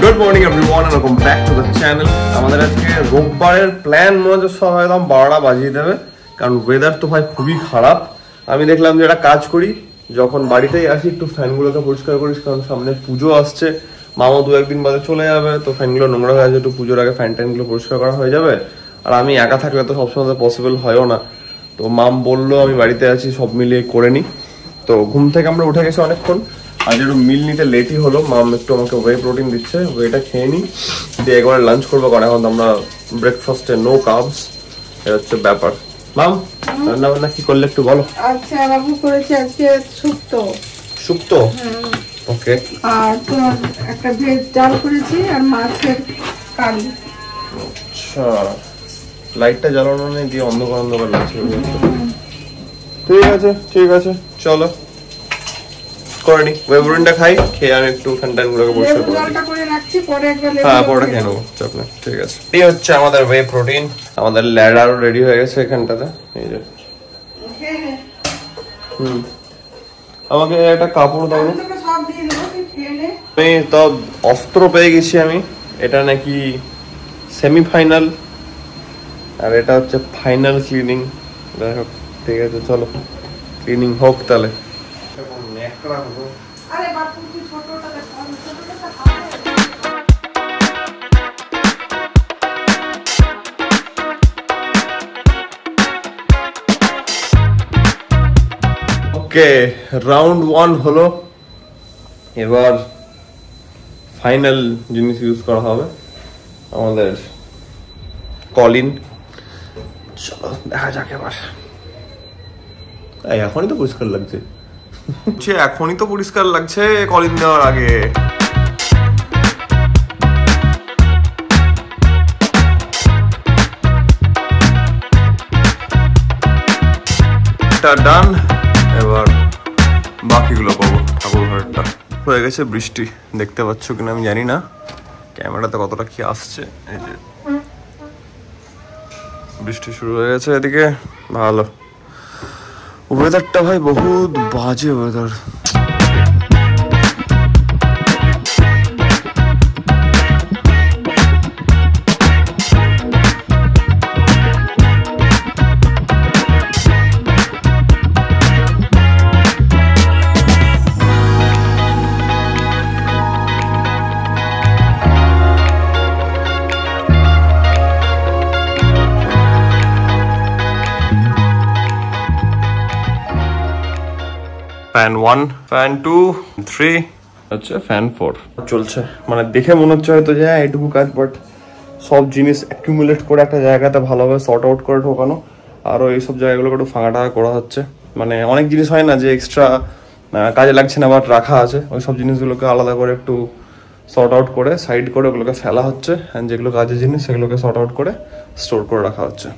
Good morning everyone and welcome back to the channel. আমাদের আজকে রোববারের plan মনে হচ্ছে সব একদম 12টা বাজিয়ে দেবে, কারণ ওয়েদার তো ভাই খুবই খারাপ। আমি দেখলাম যে একটা কাজ করি, যখন বাড়িতেই আসি একটু ফ্যানগুলোকে পরিষ্কার করিস, কারণ সামনে পুজো আসছে, মামা 2-1 দিন বাদে চলে যাবে, তো ফ্যানগুলো নোংরা হয়ে আছে, একটু পুজোর আগে ফ্যান ট্যানগুলো পরিষ্কার করা হয়ে যাবে। আর আমি একা থাকলে তো সবসময় পসিবল হয়ও না, তো মাম বললো আমি বাড়িতে আছি, সব মিলিয়ে করে নিই। তো ঘুম থেকে আমরা উঠে গেছি অনেকক্ষণ, আজ একটু মিল নিতে লেটই হলো। মাম একটু আমাকে ওয়ে প্রোটিন দিচ্ছে, ওয়েটা খেয়ে নিই, দিয়ে একবার লাঞ্চ করবো, কারণ এখন আমরা ব্রেকফাস্টে নো কার্বস, এটা হচ্ছে ব্যাপার। মাম রান্না বান্না কি করলে একটু বলো। আচ্ছা, বাবু করেছে আজকে শুক্তো। শুক্তো, ওকে। আর তোমার একটা ভেজ ডাল করেছি আর মাছের কারি। আচ্ছা, লাইটটা জ্বালানো নেই, দিয়ে অন্ধকার অন্ধকার লাগছে। ঠিক আছে ঠিক আছে, চলো করে নি। ওয়েবরুনটা খাই, খেয়ে আমি একটু ফ্যানটানগুলোকে পরিষ্কার করে দিই। করে রাখছি, পরে একবার হ্যাঁ পরে খেয়ে নেবো, চাপ নেই। ঠিক আছে, এই হচ্ছে আমাদের ওয়ে প্রোটিন। আমাদের ল্যাডারও রেডি হয়ে গেছে এখানটাতে, এই যে। আমাকে একটা কাপড় দাও। আমি তো অস্ত্র পেয়ে গেছি আমি, এটা নাকি সেমিফাইনাল আর এটা হচ্ছে ফাইনাল ক্লিনিং। যাই হোক, ঠিক আছে চলো ক্লিনিং হোক তাহলে। ওকে, রাউন্ড 1 হলো, এবার ফাইনাল জিনিস ইউজ করা হবে, আমাদের কলিন। চলো দেখা যাক এবার। এখনই তো পরিষ্কার লাগছে, এখনই তো পরিষ্কার লাগছে কলিন দেওয়ার আগে। ডান, এবার বাকিগুলো পাবো। ঠাকুর ঘরটা হয়ে গেছে, বৃষ্টি দেখতে পাচ্ছ কিনা আমি জানি না, ক্যামেরাতে কতটা কি আসছে। এই যে বৃষ্টি শুরু হয়ে গেছে এদিকে, ভালো ওয়েদারটা ভাই, বহুত বাজে ওয়েদার। ফ্যান 1, ফ্যান 2, 3 হচ্ছে, ফ্যান 4 চলছে। মানে দেখে মনে হচ্ছে হয়তো যে এটুকু কাজ, বাট সব জিনিস অ্যাকিউমুলেট করে একটা জায়গাতে ভালোভাবে সর্ট আউট করে ঢোকানো, আরও এইসব জায়গাগুলোকে একটু ফাঁকা টাকা করা হচ্ছে। মানে অনেক জিনিস হয় না যে এক্সট্রা কাজে লাগছে না বাট রাখা আছে, ওই সব জিনিসগুলোকে আলাদা করে একটু সর্ট আউট করে সাইড করে ওগুলোকে ফেলা হচ্ছে, অ্যান্ড যেগুলো কাজের জিনিস সেগুলোকে সর্ট আউট করে স্টোর করে রাখা হচ্ছে।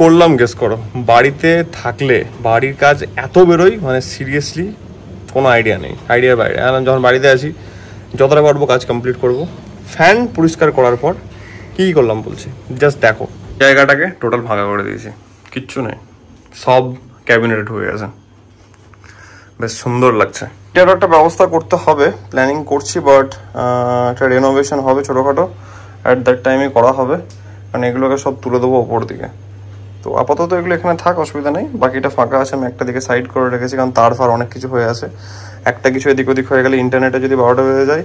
করলাম, গেস করো, বাড়িতে থাকলে বাড়ির কাজ এত বেরোয়, মানে সিরিয়াসলি কোনো আইডিয়া নেই, আইডিয়ার বাইরে। যখন বাড়িতে আছি যতটা পারবো কাজ কমপ্লিট করব। ফ্যান পরিষ্কার করার পর কী করলাম বলছি, জাস্ট দেখো, জায়গাটাকে টোটাল ফাঁকা করে দিয়েছি, কিচ্ছু নেই, সব ক্যাবিনেটে ঢুকে গেছে, বেশ সুন্দর লাগছে। এটারও একটা ব্যবস্থা করতে হবে, প্ল্যানিং করছি, বাট একটা রেনোভেশন হবে ছোটোখাটো, অ্যাট দ্যাট টাইমে করা হবে, কারণ এগুলোকে সব তুলে দেবো ওপর দিকে। তো আপাতত এগুলো এখানে থাক, অসুবিধা নেই, বাকিটা ফাঁকা আছে, আমি একটা দিকে সাইড করে রেখেছি, কারণ তার ফার অনেক কিছু হয়ে আছে। একটা কিছু এদিক ওদিক হয়ে গেলে ইন্টারনেটে যদি 12টা বেজে যায়,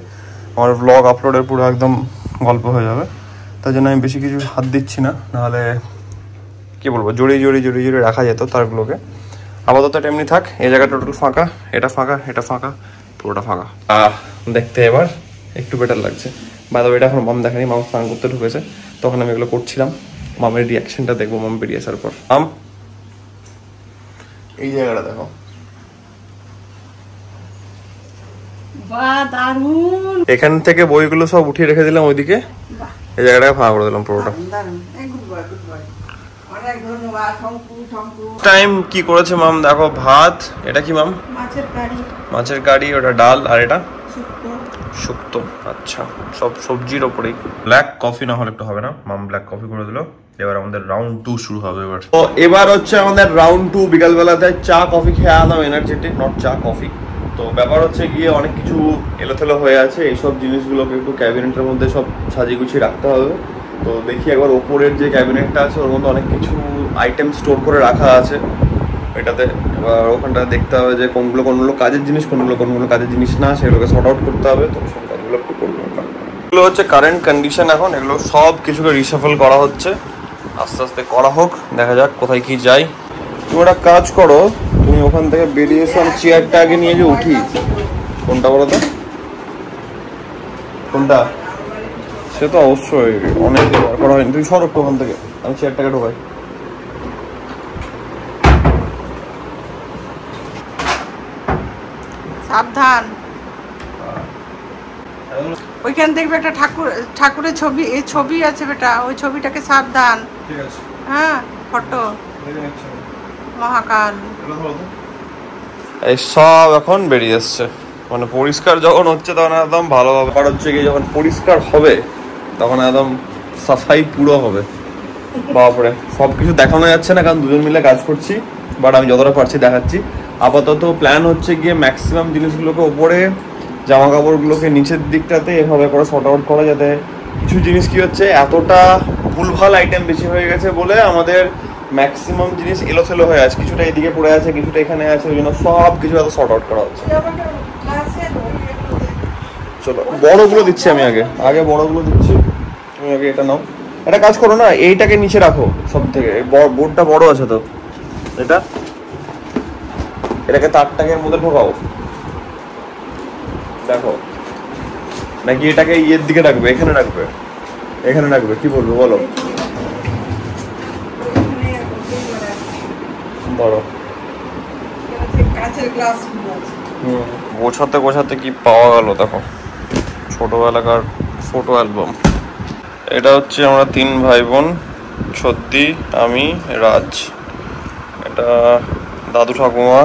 আমার ব্লগ আপলোডের পুরো একদম গল্প হয়ে যাবে। তাই জন্য আমি বেশি কিছু হাত দিচ্ছি না, নাহলে কী বলবো, জড়িয়ে রাখা যেত তারগুলোকে। আপাতত এটা এমনি থাক, এই জায়গাটা টোটাল ফাঁকা, এটা ফাঁকা, এটা ফাঁকা, পুরোটা ফাঁকা। দেখতে এবার একটু বেটার লাগছে। বাদ এটা এখন মাম দেখানি, মাম স্নান করতে ঢুকেছে, তখন আমি এগুলো করছিলাম। মামের রিয়াকশনটা দেখবো মাম বেরিয়ে আসার পর। মাম এই জায়গাটা দেখো, এখান থেকে বইগুলো সব উঠিয়ে রেখে দিলাম ওইদিকে, এই জায়গাটাকে ফাঁকা করে দিলাম পুরোটা। টাইম কি করেছে মাম দেখো, ভাত, এটা কি মাম? মাছের কারি, ওটা ডাল, আর এটা শুক্তো। আচ্ছা, সব সবজির ওপরেই। ব্ল্যাক কফি না হলে একটু হবে না, মাম ব্ল্যাক কফি করে দিল। এবার আমাদের রাউন্ড 2 শুরু হবে। এবার তো এবার হচ্ছে আমাদের রাউন্ড 2। বিকালবেলাতে চা কফি খেয়ে আলাম, এনার্জেটিক, নট চা কফি। তো ব্যাপার হচ্ছে গিয়ে অনেক কিছু এলোথেলো হয়ে আছে, এইসব জিনিসগুলোকে একটু ক্যাবিনেটের মধ্যে সব সাজিয়ে গুছিয়ে রাখতে হবে। তো দেখি একবার ওপরের যে ক্যাবিনেটটা আছে ওর মধ্যে অনেক কিছু আইটেম স্টোর করে রাখা আছে এটাতে। এবার ওখানটা দেখতে হবে যে কোনগুলো কাজের জিনিস, কোনগুলো কাজের জিনিস না, সেগুলোকে শর্ট আউট করতে হবে। তো সেই কাজগুলো একটু করবো। এগুলো হচ্ছে কারেন্ট কন্ডিশন এখন, এগুলো সব কিছুকে রিসাফল করা হচ্ছে, আস্তে আস্তে করা হোক, দেখা যাক কোথায় কি যাই। তুমি একটা কাজ করো, তুমি ওখান থেকে বেরিয়ে এসে আমি চেয়ারটা আগে নিয়ে যে উঠি। কোনটা বলো তো, কোনটা? সে তো অবশ্যই অনেক ব্যবহার করা হয়নি, তুমি সরো ওখান থেকে, আমি চেয়ারটাকে ঢোকাই। সাবধান, ওইখান দেখবে একটা ঠাকুরের ছবি আছে বেটা, ওই ছবিটাকে সাবধান। ঠিক আছে, হ্যাঁ, ফটো মহাকাল। এই সব এখন বেরিয়ে এসছে, মানে পরিষ্কার যখন হচ্ছে তখন একদম ভালোভাবে। আর হচ্ছে গিয়ে যখন পরিষ্কার হবে তখন একদম সাফাই পুরো হবে। বাপরে, সবকিছু দেখানো যাচ্ছে না কারণ দুজন মিলে কাজ করছি, বাট আমি যতটা পারছি দেখাচ্ছি। আপাতত প্ল্যান হচ্ছে গিয়ে ম্যাক্সিমাম জিনিসগুলোকে ওপরে, জামা কাপড়গুলোকে নিচের দিকটাতে এভাবে করে শর্ট আউট করা, যাতে কিছু জিনিস কি হচ্ছে এতটা ভুলভাল আইটেম বেশি হয়ে গেছে বলে আমাদের ম্যাক্সিমাম জিনিস এলোথেলো হয়ে আছে, কিছুটা এদিকে পড়ে আছে, কিছুটা এখানে আছে, ওই জন্য সব কিছু এত শর্ট আউট করা হচ্ছে। চলো বড়গুলো দিচ্ছি আমি, আগে বড়গুলো দিচ্ছি, তুমি আগে এটা নাও। একটা কাজ করো না, এইটাকে নিচে রাখো সব থেকে, বোর্ডটা বড় আছে তো, এটাকে তারটাকে মধ্যে ঢোকাও, দেখো নাকি এটাকে ইয়ের দিকে রাখবে, এখানে রাখবে, কি বলবো বলো? বড় গোছাতে কি পাওয়া গেল দেখো, ছোটবেলাকার ফটো অ্যালবাম। এটা হচ্ছে আমরা 3 ভাই বোন, সত্যি, আমি, রাজ। এটা দাদু ঠাকুমা,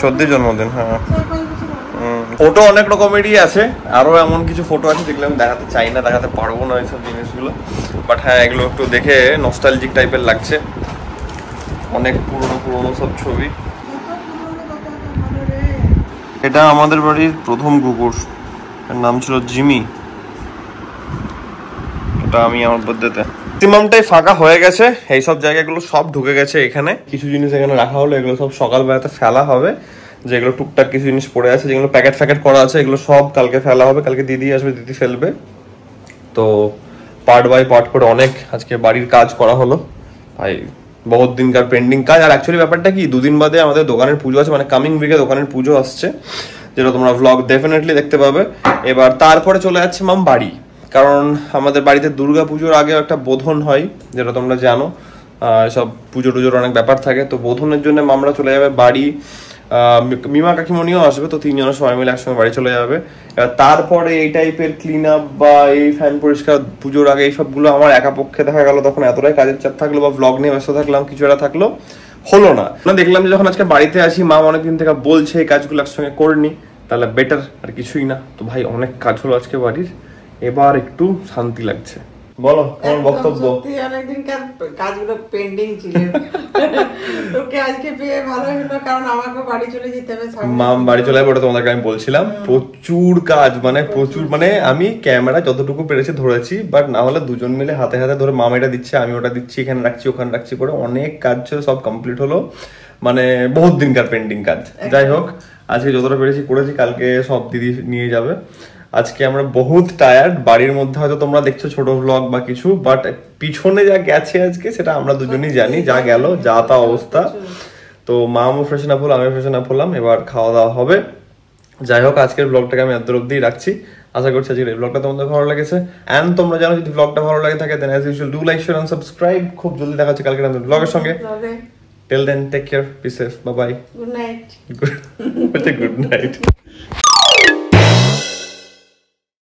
সত্যি জন্মদিন। হ্যাঁ, ফটো অনেক রকমেরই আছে, আরো এমন কিছু ফটো আছে যেগুলো আমি দেখাতে চাই না, দেখাতে পারবো না এইসব জিনিসগুলো। বাট হ্যাঁ, এগুলো একটু দেখে নস্টালজিক টাইপের লাগছে, অনেক পুরনো সব ছবি। এটা আমাদের বাড়ির প্রথম কুকুর, এর নাম ছিল জিমি। এটা আমি আমার বার্থডেতে। ম্যাক্সিমামটাই ফাঁকা হয়ে গেছে, এইসব জায়গাগুলো সব ঢুকে গেছে এখানে। কিছু জিনিস এখানে রাখা হলো, এগুলো সব সকালবেলাতে ফেলা হবে। যেগুলো টুকটাক কিছু জিনিস পড়ে আছে, যেগুলো প্যাকেট করা আছে, এগুলো সব কালকে ফেলা হবে। কালকে দিদি আসবে, দিদি ফেলবে। তো পার্ট বাই পার্ট করে অনেক আজকে বাড়ির কাজ করা হলো ভাই, বহুত দিনকার পেন্ডিং কাজ। আর অ্যাকচুয়ালি ব্যাপারটা কি, 2 দিন বাদে আমাদের দোকানের পুজো আছে, মানে কামিং উইকে দোকানের পুজো আসছে, যেটা তোমরা ভ্লগ ডেফিনেটলি দেখতে পাবে। এবার তারপরে চলে যাচ্ছে মাম বাড়ি, কারণ আমাদের বাড়িতে দুর্গা পুজোর আগে একটা বোধন হয়, যেটা তোমরা জানো। সব পুজো টুজোর অনেক ব্যাপার থাকে, তো বোধনের জন্য মামরা চলে যাবে বাড়ি। মিমা কাকিমণিও আসবে, তো 3 জনের সবাই মিলে একসঙ্গে বাড়ি চলে যাবে। তারপরে এই টাইপের ক্লিন আপ বা এই ফ্যান পরিষ্কার পুজোর আগে এই সবগুলো আমার একা পক্ষে দেখা গেল, তখন এতটাই কাজের চাপ থাকলো বা ভ্লগ নিয়ে ব্যস্ত থাকলাম, কিছু একটা থাকলো, হলো না। দেখলাম যে যখন আজকে বাড়িতে আসি, মা অনেকদিন থেকে বলছে এই কাজগুলো একসঙ্গে করনি, তাহলে বেটার, আর কিছুই না। তো ভাই অনেক কাজ হলো আজকে বাড়ির, এবার একটু শান্তি লাগছে। বলো তোমার বক্তব্য। অনেকদিন কাজগুলো পেন্ডিং ছিল, তোকে আজকে পেয়ে ভালো হলো, কারণ আমাকে বাড়ি চলে যেতে হবে। মাম বাড়ি চলে যাবে, ওটা তোমাদেরকে আমি বলছিলাম। প্রচুর কাজ, মানে প্রচুর, মানে আমি ক্যামেরা যতটুকু পেরেছি ধরেছি, বাট না হলে দুজন মিলে হাতে হাতে ধরে, মাম এটা দিচ্ছে, আমি ওটা দিচ্ছি, এখানে রাখছি, ওখানে রাখছি করে অনেক কাজ ছিল, সব কমপ্লিট হলো। মানে বহুত দিনকার পেন্ডিং কাজ। যাই হোক, আজকে যতটা পেরেছি করেছি, কালকে সব দিদি নিয়ে যাবে। আজকে আমরা বহুত টায়ার্ড, বাড়ির মধ্যে হয়তো তোমরা দেখছো ছোট ভ্লগ বা কিছু, বাট পিছনে যা গেছে আজকে সেটা আমরা দুজনেই জানি, যা গেল, যা তা অবস্থা। তো মামও ফ্রেশন আপ হলো, আমিও ফ্রেশন আপ হলাম, এবার খাওয়া দাওয়া হবে। যাই হোক, আজকের ব্লগটাকে আমি এত অব্দি রাখছি। আশা করছি আজকের এই ব্লগটা তোমাদের ভালো লেগেছে। এন্ড তোমরা জানো, যদি ব্লগটা ভালো লাগে থাকে, then as usual do like, share and subscribe. খুব জলদি দেখা হচ্ছে কালকে আমাদের ব্লগের সঙ্গে। Till then, take care, be safe, bye bye, good night. Good night.